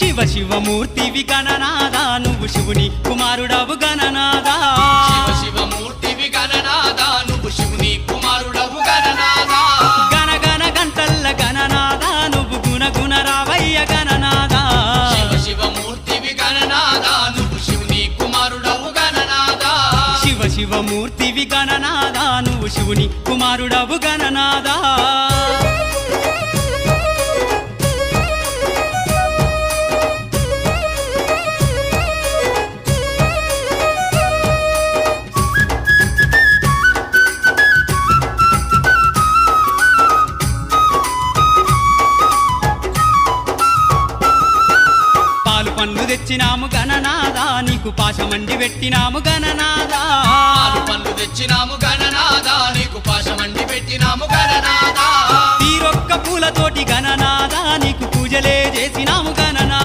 శివ శివమూర్తివి గణనాదా నువ్వు శివుని కుమారుడవు గణనాదా శివ శివమూర్తివి గణనాదా నువ్వు శివుని కుమారుడవు గణనాదా గణ గణ గంటల్ల గణనాదా నువ్వు గుణ గుణ రావయ్య గణనాదా శివ శివమూర్తివి గణనాదా నువ్వు శివుని కుమారుడవు గణనాదా శివ శివమూర్తివి గణనాదా నువ్వు శివుని కుమారుడవు గణనాదా పండ్లు తెచ్చినాము గణనాదా నీకు పాశమండి పెట్టినాము గణనాదా పాలు పండ్లు తెచ్చినాము గణనాదా నీకు పాశమండి పెట్టినాము గణనాదా తీరొక్క పూలతోటి గణనాదా నీకు పూజలే చేసినాము గణనాదా